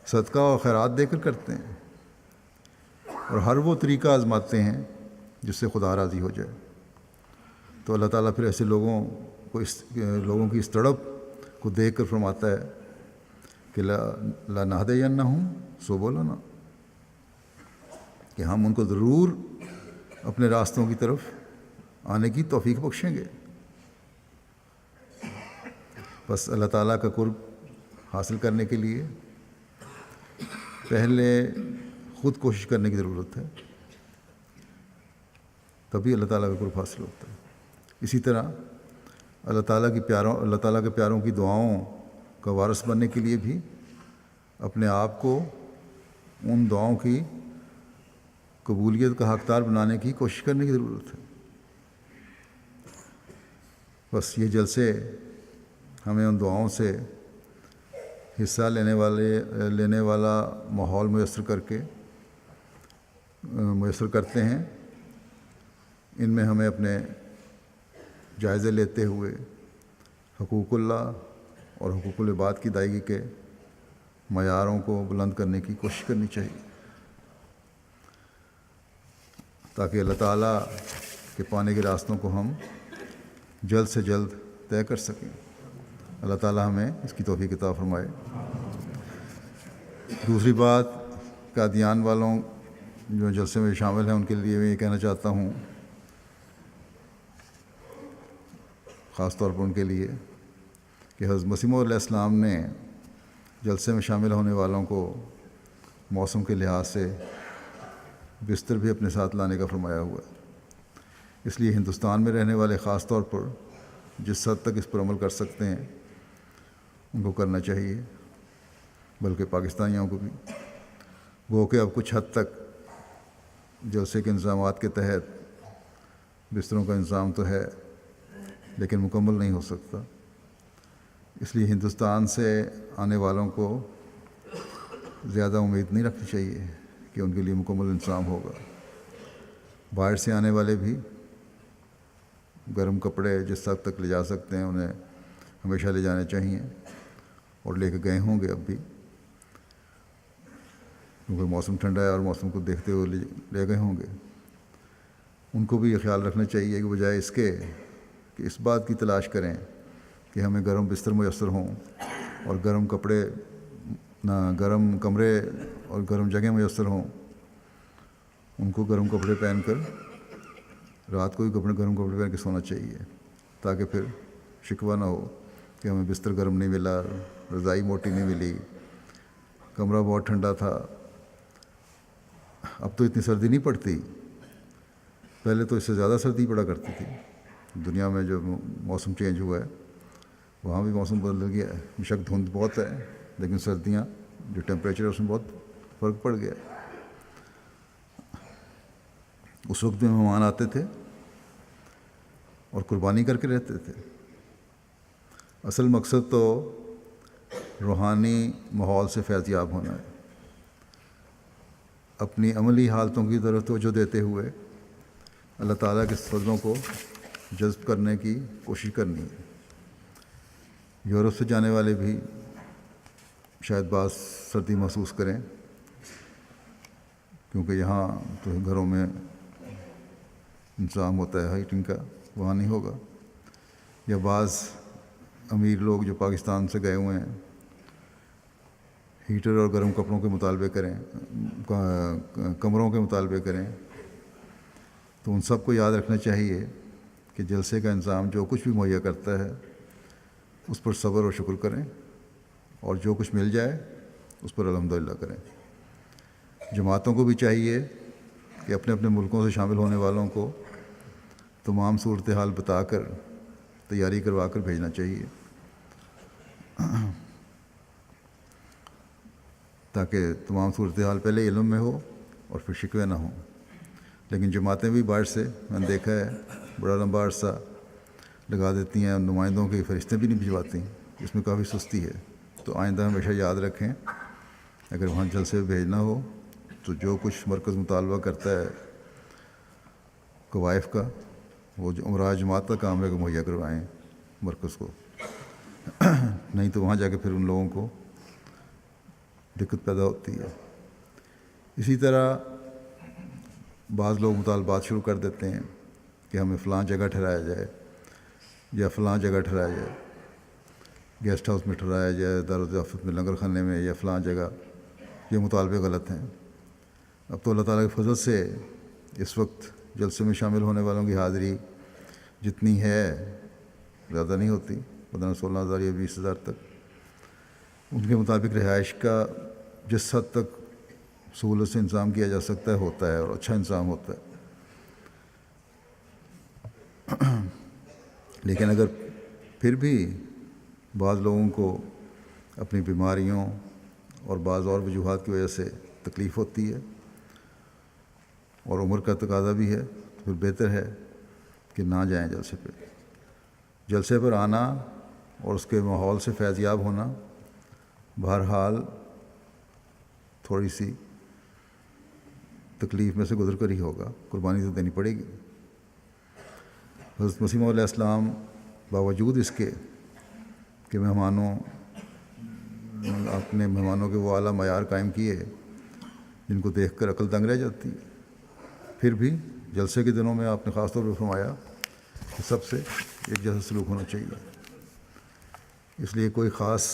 Speaker 2: صدقہ اور خیرات دے کر کرتے ہیں، اور ہر وہ طریقہ آزماتے ہیں جس سے خدا راضی ہو جائے۔ تو اللہ تعالیٰ پھر ایسے لوگوں کی اس تڑپ کو دیکھ کر فرماتا ہے کہ لَنَهْدِيَنَّهُمْ سُبُلَنَا، کہ ہم ان کو ضرور اپنے راستوں کی طرف آنے کی توفیق بخشیں گے۔ بس اللہ تعالیٰ کا قرب حاصل کرنے کے لیے پہلے خود کوشش کرنے کی ضرورت ہے، تبھی اللہ تعالیٰ کا قرب حاصل ہوتا ہے۔ اسی طرح اللہ تعالیٰ کے پیاروں کی دعاؤں کا وارث بننے کے لیے بھی اپنے آپ کو ان دعاؤں کی قبولیت کا حقدار بنانے کی کوشش کرنے کی ضرورت ہے۔ بس یہ جلسے ہمیں ان دعاؤں سے حصہ لینے والا ماحول میسر کرتے ہیں۔ ان میں ہمیں اپنے جائزے لیتے ہوئے حقوق اللہ اور حقوق العباد کی ادائیگی کے معیاروں کو بلند کرنے کی کوشش کرنی چاہیے، تاکہ اللہ تعالیٰ کے پانے کے راستوں کو ہم جلد سے جلد طے کر سکیں۔ اللہ تعالیٰ ہمیں اس کی توفیق عطا فرمائے۔ دوسری بات، قادیان والوں جو جلسے میں شامل ہیں ان کے لیے میں یہ کہنا چاہتا ہوں، خاص طور پر ان کے لیے، کہ حضرت مسیح موعود علیہ السلام نے جلسے میں شامل ہونے والوں کو موسم کے لحاظ سے بستر بھی اپنے ساتھ لانے کا فرمایا ہوا ہے۔ اس لیے ہندوستان میں رہنے والے خاص طور پر جس حد تک اس پر عمل کر سکتے ہیں ان کو کرنا چاہیے، بلکہ پاکستانیوں کو بھی، گو کہ اب کچھ حد تک جلسے کے انتظامات کے تحت بستروں کا انتظام تو ہے لیکن مکمل نہیں ہو سکتا۔ اس لیے ہندوستان سے آنے والوں کو زیادہ امید نہیں رکھنی چاہیے کہ ان کے لیے مکمل انتظام ہوگا۔ باہر سے آنے والے بھی گرم کپڑے جس حد تک لے جا سکتے ہیں انہیں ہمیشہ لے جانے چاہیے، اور لے کے گئے ہوں گے اب بھی، کیونکہ موسم ٹھنڈا ہے اور موسم کو دیکھتے ہوئے لے گئے ہوں گے۔ ان کو بھی یہ خیال رکھنا چاہیے کہ بجائے اس کے کہ اس بات کی تلاش کریں کہ ہمیں گرم بستر میسر ہوں اور گرم کپڑے نہ گرم کمرے اور گرم جگہ میسر ہوں، ان کو گرم کپڑے پہن کر رات کو بھی گرم کپڑے پہن کے سونا چاہیے، تاکہ پھر شکوہ نہ ہو کہ ہمیں بستر گرم نہیں ملا، رضائی موٹی نہیں ملی، کمرہ بہت ٹھنڈا تھا۔ اب تو اتنی سردی نہیں پڑتی، پہلے تو اس سے زیادہ سردی پڑا کرتی تھی۔ دنیا میں جو موسم چینج ہوا ہے وہاں بھی موسم بدل گیا ہے، بیشک دھند بہت ہے لیکن سردیاں جو ٹیمپریچر ہے اس میں بہت فرق پڑ گیا ہے۔ اس وقت میں مہمان آتے تھے اور قربانی کر کے رہتے تھے۔ اصل مقصد تو روحانی ماحول سے فیض یاب ہونا ہے، اپنی عملی حالتوں کی طرف توجہ دیتے ہوئے اللہ تعالیٰ کے فضلوں کو جذب کرنے کی کوشش کرنی ہے۔ یورپ سے جانے والے بھی شاید بعض سردی محسوس کریں، کیونکہ یہاں تو گھروں میں انتظام ہوتا ہے ہیٹنگ کا، وہاں نہیں ہوگا۔ یا بعض امیر لوگ جو پاکستان سے گئے ہوئے ہیں ہیٹر اور گرم کپڑوں کے مطالبے کریں، کمروں کے مطالبے کریں، تو ان سب کو یاد رکھنا چاہیے کہ جلسے کا انتظام جو کچھ بھی مہیا کرتا ہے اس پر صبر اور شکر کریں، اور جو کچھ مل جائے اس پر الحمدللہ کریں۔ جماعتوں کو بھی چاہیے کہ اپنے اپنے ملکوں سے شامل ہونے والوں کو تمام صورتحال بتا کر تیاری کروا کر بھیجنا چاہیے، تاکہ تمام صورتحال پہلے علم میں ہو اور پھر شکوے نہ ہوں۔ لیکن جماعتیں بھی باہر سے میں نے دیکھا ہے بڑا لمبا عرصہ لگا دیتی ہیں، نمائندوں کے فرشتے بھی نہیں بھجواتی، اس میں کافی سستی ہے۔ تو آئندہ ہمیشہ یاد رکھیں اگر وہاں جلسے بھیجنا ہو تو جو کچھ مرکز مطالبہ کرتا ہے قوائف کا، وہ جو امراء جماعت کا کام ہے کہ مہیا کروائیں مرکز کو، نہیں تو وہاں جا کے پھر ان لوگوں کو دقت پیدا ہوتی ہے۔ اسی طرح بعض لوگ مطالبات شروع کر دیتے ہیں کہ ہمیں فلاں جگہ ٹھہرایا جائے یا فلاں جگہ ٹھہرایا جائے، گیسٹ ہاؤس میں ٹھہرایا جائے، دارالضیافت میں، لنگر خانے میں، یا فلاں جگہ۔ یہ مطالبے غلط ہیں۔ اب تو اللہ تعالیٰ کے فضل سے اس وقت جلسے میں شامل ہونے والوں کی حاضری جتنی ہے زیادہ نہیں ہوتی، 15-16 ہزار یا 20 ہزار تک۔ ان کے مطابق رہائش کا جس حد تک سہولت سے انتظام کیا جا سکتا ہے ہوتا ہے، اور اچھا انتظام ہوتا ہے۔ لیکن اگر پھر بھی بعض لوگوں کو اپنی بیماریوں اور بعض اور وجوہات کی وجہ سے تکلیف ہوتی ہے اور عمر کا تقاضا بھی ہے، تو پھر بہتر ہے کہ نہ جائیں جلسے پہ۔ جلسے پر آنا اور اس کے ماحول سے فیض یاب ہونا بہرحال تھوڑی سی تکلیف میں سے گزر کر ہی ہوگا، قربانی تو دینی پڑے گی۔ حضرت مسیح موعود علیہ السلام باوجود اس کے کہ اپنے مہمانوں کے وہ اعلیٰ معیار قائم کیے جن کو دیکھ کر عقل دنگ رہ جاتی ہے۔ پھر بھی جلسے کے دنوں میں آپ نے خاص طور پہ فرمایا کہ سب سے ایک جیسا سلوک ہونا چاہیے، اس لیے کوئی خاص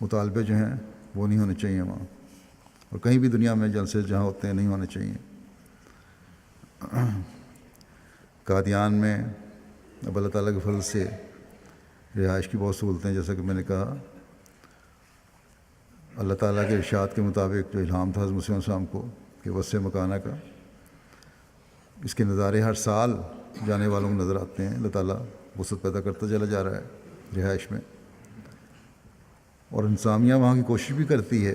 Speaker 2: مطالبے جو ہیں وہ نہیں ہونے چاہیے وہاں، اور کہیں بھی دنیا میں جلسے جہاں ہوتے ہیں نہیں ہونے چاہیے۔ قادیان میں اب اللہ تعالیٰ کے فضل سے رہائش کی بہت سہولتیں، جیسا کہ میں نے کہا، اللہ تعالیٰ کے ارشاد کے مطابق جو الہام تھا حضرت مسیح علیہ السلام کو کہ وسع مکانہ کا، اس کے نظارے ہر سال جانے والوں کو نظر آتے ہیں۔ اللہ تعالیٰ وسعت پیدا کرتا چلا جا رہا ہے رہائش میں، اور انتظامیہ وہاں کی کوشش بھی کرتی ہے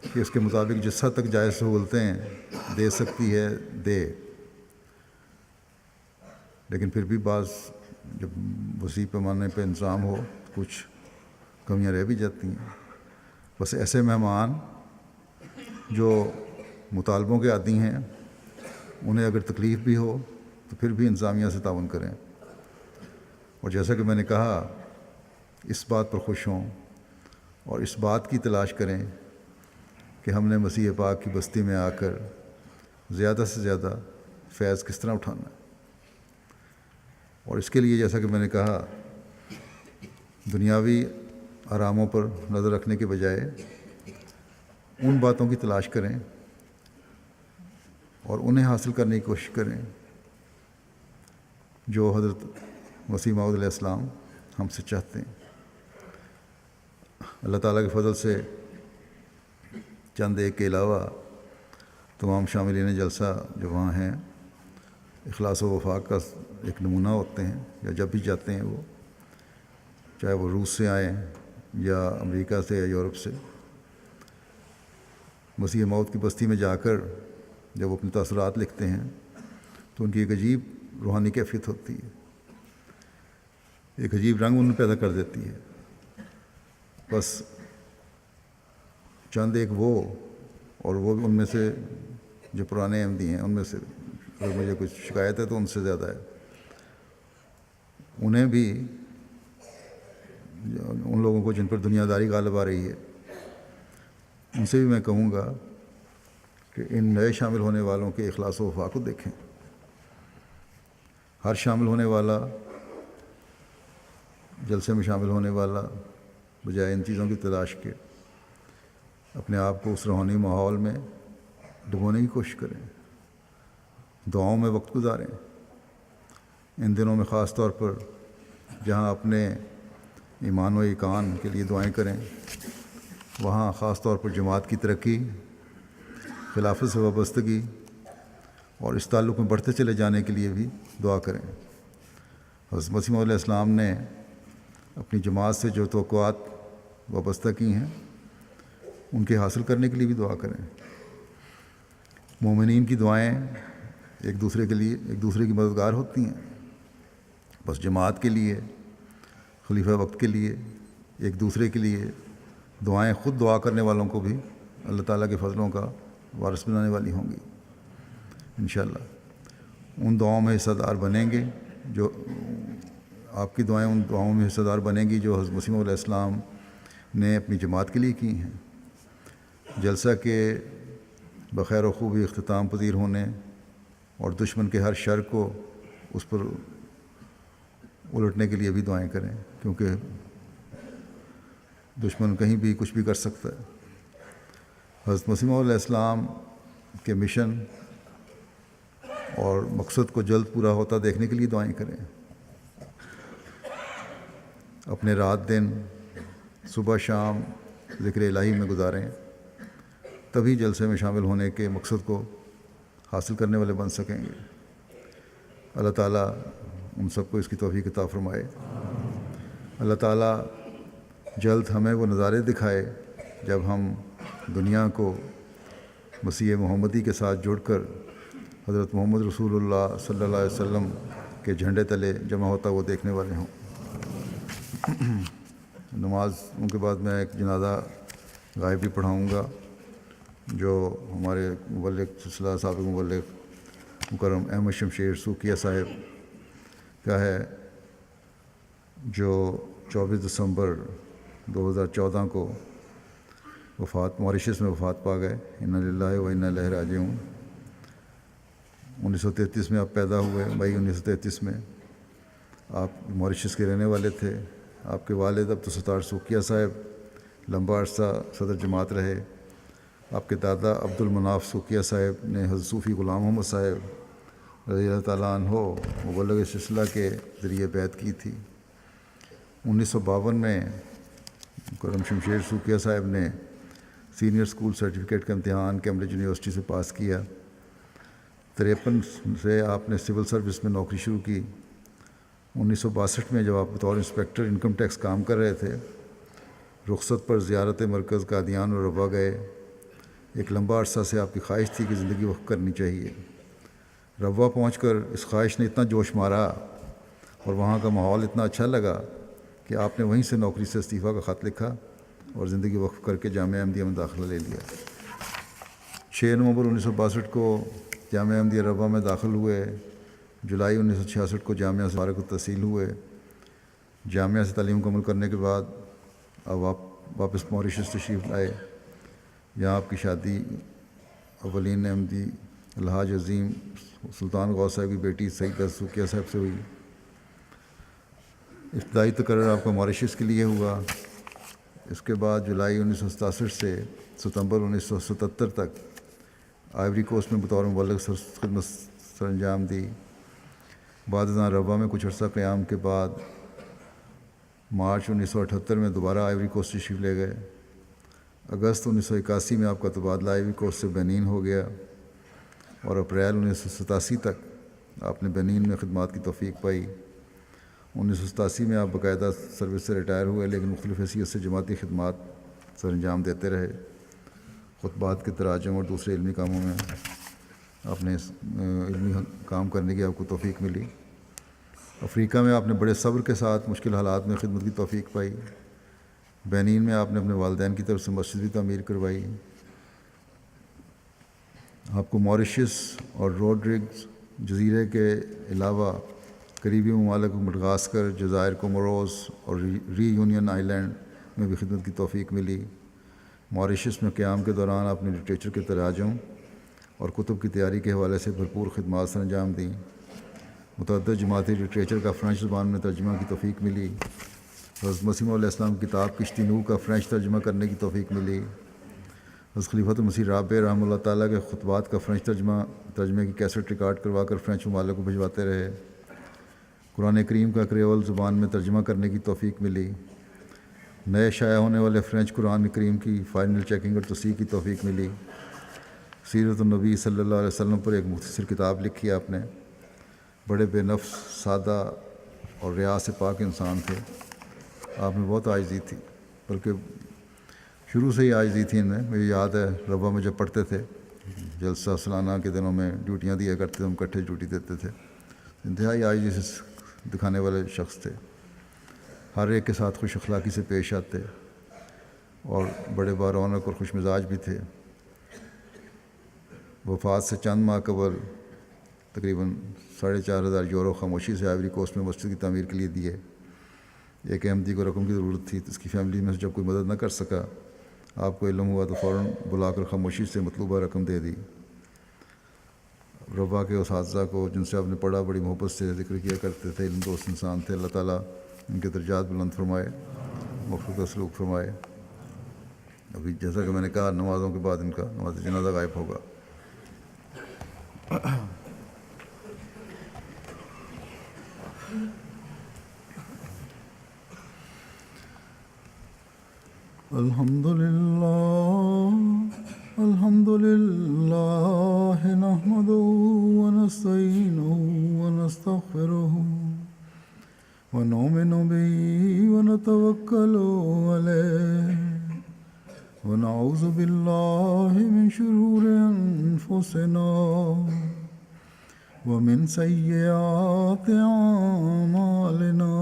Speaker 2: کہ اس کے مطابق جس حد تک جائز سہولتیں دے سکتی ہے دے، لیکن پھر بھی بعض جب وسیع پیمانے پہ انتظام ہو کچھ کمیاں رہ بھی جاتی ہیں۔ بس ایسے مہمان جو مطالبوں کے عادی ہیں، انہیں اگر تکلیف بھی ہو تو پھر بھی انتظامیہ سے تعاون کریں، اور جیسا کہ میں نے کہا اس بات پر خوش ہوں اور اس بات کی تلاش کریں کہ ہم نے مسیح پاک کی بستی میں آ کر زیادہ سے زیادہ فیض کس طرح اٹھانا ہے، اور اس کے لیے جیسا کہ میں نے کہا دنیاوی آراموں پر نظر رکھنے کے بجائے ان باتوں کی تلاش کریں اور انہیں حاصل کرنے کی کوشش کریں جو حضرت مسیح موعود علیہ السلام ہم سے چاہتے ہیں۔ اللہ تعالیٰ کے فضل سے چند ایک کے علاوہ تمام شاملین جلسہ جو وہاں ہیں اخلاص و وفاق کا ایک نمونہ ہوتے ہیں، یا جب بھی جاتے ہیں وہ، چاہے وہ روس سے آئیں یا امریکہ سے یا یورپ سے، مسیح موعود کی بستی میں جا کر جب وہ اپنے تاثرات لکھتے ہیں تو ان کی ایک عجیب روحانی کیفیت ہوتی ہے، ایک عجیب رنگ ان میں پیدا کر دیتی ہے۔ بس چند ایک وہ، اور وہ بھی ان میں سے جو پرانے احمدی ہیں ان میں سے اگر مجھے کچھ شکایت ہے تو ان سے زیادہ ہے، انہیں بھی ان لوگوں کو جن پر دنیا داری غالب آ رہی ہے ان سے بھی میں کہوں گا کہ ان نئے شامل ہونے والوں کے اخلاص و وفاق کو دیکھیں۔ ہر شامل ہونے والا، جلسے میں شامل ہونے والا، بجائے ان چیزوں کی تلاش کے اپنے آپ کو اس روحانی ماحول میں ڈبونے کی کوشش کریں، دعاؤں میں وقت گزاریں۔ ان دنوں میں خاص طور پر جہاں اپنے ایمان و ایقان کے لیے دعائیں کریں، وہاں خاص طور پر جماعت کی ترقی، خلافت سے وابستگی اور اس تعلق میں بڑھتے چلے جانے کے لیے بھی دعا کریں۔ حضرت مسیح موعود علیہ السلام نے اپنی جماعت سے جو توقعات وابستہ کی ہیں ان کے حاصل کرنے کے لیے بھی دعا کریں۔ مومنین کی دعائیں ایک دوسرے کی مددگار ہوتی ہیں، بس جماعت کے لیے، خلیفہ وقت کے لیے، ایک دوسرے کے لیے دعائیں خود دعا کرنے والوں کو بھی اللہ تعالیٰ کے فضلوں کا وارث بنانے والی ہوں گی انشاءاللہ۔ ان دعاؤں میں حصہ دار بنیں گے جو آپ کی دعائیں، ان دعاؤں میں حصہ دار بنیں گی جو حضرت مسیح علیہ السلام نے اپنی جماعت کے لیے کی ہیں۔ جلسہ کے بخیر و خوبی اختتام پذیر ہونے اور دشمن کے ہر شر کو اس پر الٹنے کے لیے بھی دعائیں کریں، کیونکہ دشمن کہیں بھی کچھ بھی کر سکتا ہے۔ حضرت مسیح علیہ السلام کے مشن اور مقصد کو جلد پورا ہوتا دیکھنے کے لیے دعائیں کریں۔ اپنے رات دن، صبح شام ذکر الہی میں گزاریں، تبھی جلسے میں شامل ہونے کے مقصد کو حاصل کرنے والے بن سکیں گے۔ اللہ تعالیٰ ان سب کو اس کی توفیق عطا فرمائے۔ اللہ تعالیٰ جلد ہمیں وہ نظارے دکھائے جب ہم دنیا کو مسیح محمدی کے ساتھ جڑ کر حضرت محمد رسول اللہ صلی اللہ علیہ وسلم کے جھنڈے تلے جمع ہوتا وہ دیکھنے والے ہوں۔ نمازوں کے بعد میں ایک جنازہ غائب بھی پڑھاؤں گا جو ہمارے مبلغ سلسلہ سابق مبلغ مکرم احمد شمشیر سوکیہ صاحب کا ہے، جو 24 دسمبر 2014 کو ماریشس میں وفات پا گئے. انا للہ و انا الیہ راجعون. 1933 میں آپ پیدا ہوئے. مئی 1933 میں آپ ماریشس کے رہنے والے تھے. آپ کے والد عبدالستار سوکیا صاحب لمبا عرصہ صدر جماعت رہے. آپ کے دادا عبد المناف سوکیا صاحب نے حضرت صوفی غلام محمد صاحب رضی اللہ تعالیٰ عنہ مبلغ سلسلہ کے ذریعے بیعت کی تھی. 1952 میں کرم شمشیر سوکیا صاحب نے سینئر اسکول سرٹیفکیٹ کا امتحان کیمبرج یونیورسٹی سے پاس کیا. 53 سے آپ نے سول سروس میں نوکری شروع کی. 1962 میں جب آپ بطور انسپیکٹر انکم ٹیکس کام کر رہے تھے، رخصت پر زیارت مرکز قادیان اور ربوہ گئے. ایک لمبا عرصہ سے آپ کی خواہش تھی کہ زندگی وقف کرنی چاہیے. ربوہ پہنچ کر اس خواہش نے اتنا جوش مارا اور وہاں کا ماحول اتنا اچھا لگا کہ آپ نے وہیں سے نوکری سے استعفیٰ کا خط لکھا اور زندگی وقف کر کے جامعہ احمدیہ میں داخلہ لے لیا. 6 نومبر 1962 کو جامعہ احمدیہ ربوہ میں داخل ہوئے. جولائی 1966 کو جامعہ سے فارغ التحصیل ہوئے. جامعہ سے تعلیم مکمل کرنے کے بعد اب آپ واپس ماریشس تشریف لائے. یہاں آپ کی شادی اولین احمدی الحاج عظیم سلطان غوث صاحب کی بیٹی سیدہ سوکیا صاحب سے ہوئی. ابتدائی تقرر آپ کا ماریشس کے لیے ہوا. اس کے بعد جولائی 1967 سے ستمبر 1977 تک آئیوری کوسٹ میں بطور مبلغ خدمت سر انجام دی. بعد ازاں ربوہ میں کچھ عرصہ قیام کے بعد مارچ 1978 میں دوبارہ آئیوری کوسٹ تشریف لے گئے. اگست 1981 میں آپ کا تبادلہ آئیوری کوسٹ سے بنین ہو گیا اور اپریل 1987 تک آپ نے بنین میں خدمات کی توفیق پائی. 1987 میں آپ باقاعدہ سروس سے ریٹائر ہوئے، لیکن مختلف حیثیت سے جماعتی خدمات سر انجام دیتے رہے. خطبات کے تراجم اور دوسرے علمی کاموں میں آپ نے علمی کام کرنے کی آپ کو توفیق ملی. افریقہ میں آپ نے بڑے صبر کے ساتھ مشکل حالات میں خدمت کی توفیق پائی. بنین میں آپ نے اپنے والدین کی طرف سے مسجد بھی تعمیر کروائی. آپ کو ماریشس اور روڈرگز جزیرے کے علاوہ قریبی ممالک مڈغاسکر، جزائر کوموروس اور ری یونین آئی لینڈ میں بھی خدمت کی توفیق ملی. ماریشس میں قیام کے دوران آپ نے لٹریچر کے تراجم اور کتب کی تیاری کے حوالے سے بھرپور خدمات سر انجام دیں. متعدد جماعتی لٹریچر کا فرینچ زبان میں ترجمہ کی توفیق ملی. حضرت مسیح علیہ السلام کی کتاب کشتی نوح کا فرینچ ترجمہ کرنے کی توفیق ملی. حضرت خلیفۃ المسیح رابع رحمہ اللہ تعالیٰ کے خطبات کا فرینچ ترجمے کی کیسٹ ریکارڈ کروا کر فرینچ ممالک کو بھجواتے رہے. قرآن کریم کا کریول زبان میں ترجمہ کرنے کی توفیق ملی. نئے شائع ہونے والے فرینچ قرآن کریم کی فائنل چیکنگ اور تصحیح کی توفیق ملی. سیرت النبی صلی اللہ علیہ وسلم پر ایک مختصر کتاب لکھی آپ نے. بڑے بے نفس، سادہ اور ریا سے پاک انسان تھے. آپ نے بہت عاجزی تھی، بلکہ شروع سے ہی عاجزی تھی. ان میں مجھے یاد ہے ربوہ میں جب پڑھتے تھے جلسہ سالانہ کے دنوں میں ڈیوٹیاں دیا کرتے تھے، ہم اکٹھے ڈیوٹی دیتے تھے. انتہائی عاجزی سے دکھانے والے شخص تھے. ہر ایک کے ساتھ خوش اخلاقی سے پیش آتے اور بڑے بارونق اور خوش مزاج بھی تھے. وفات سے چند ماہ قبل تقریباً 4,500 یورو خاموشی سے آئیوری کوسٹ میں مسجد کی تعمیر کے لیے دیے. ایک احمدی کو رقم کی ضرورت تھی، تو اس کی فیملی میں سے جب کوئی مدد نہ کر سکا، آپ کو علم ہوا تو فوراً بلا کر خاموشی سے مطلوبہ رقم دے دی. ربوہ کے اساتذہ کو جن سے آپ نے پڑھا بڑی محبت سے ذکر کیا کرتے تھے. علم دوست انسان تھے. اللہ تعالیٰ ان کے درجات بلند فرمائے، مغفرت کا سلوک فرمائے. ابھی جیسا کہ میں نے کہا نمازوں کے بعد ان کا نماز جنازہ غائب ہوگا. الحمد لله نحمده ونستعينه ونستغفره ونؤمن به ونتوكل عليه ونعوذ بالله من شرور أنفسنا ومن سيئات أعمالنا.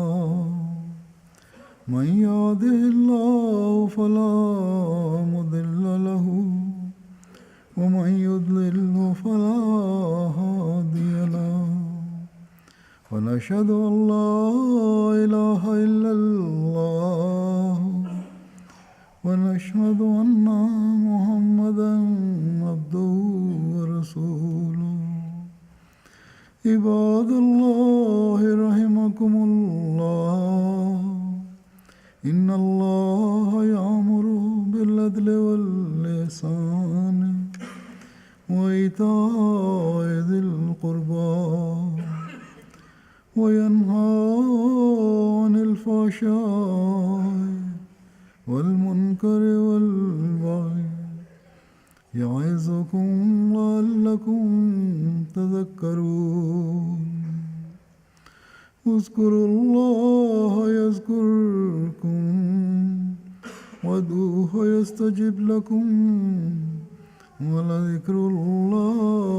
Speaker 2: من يهده الله فلا مضل له ومن يضلل فلا هادي له. ونشهد ونشهد أن لا إله إلا الله ونشهد أن محمدا عبده ورسوله عباد الله رحمكم الله إن الله يأمر بالعدل والإحسان وإيتاء ذي القربى وينهى عن الفحشاء والمنكر والبغي يعظكم لعلكم تذكرون اذكروا الله يذكركم وادعوه يستجب لكم ولذكر الله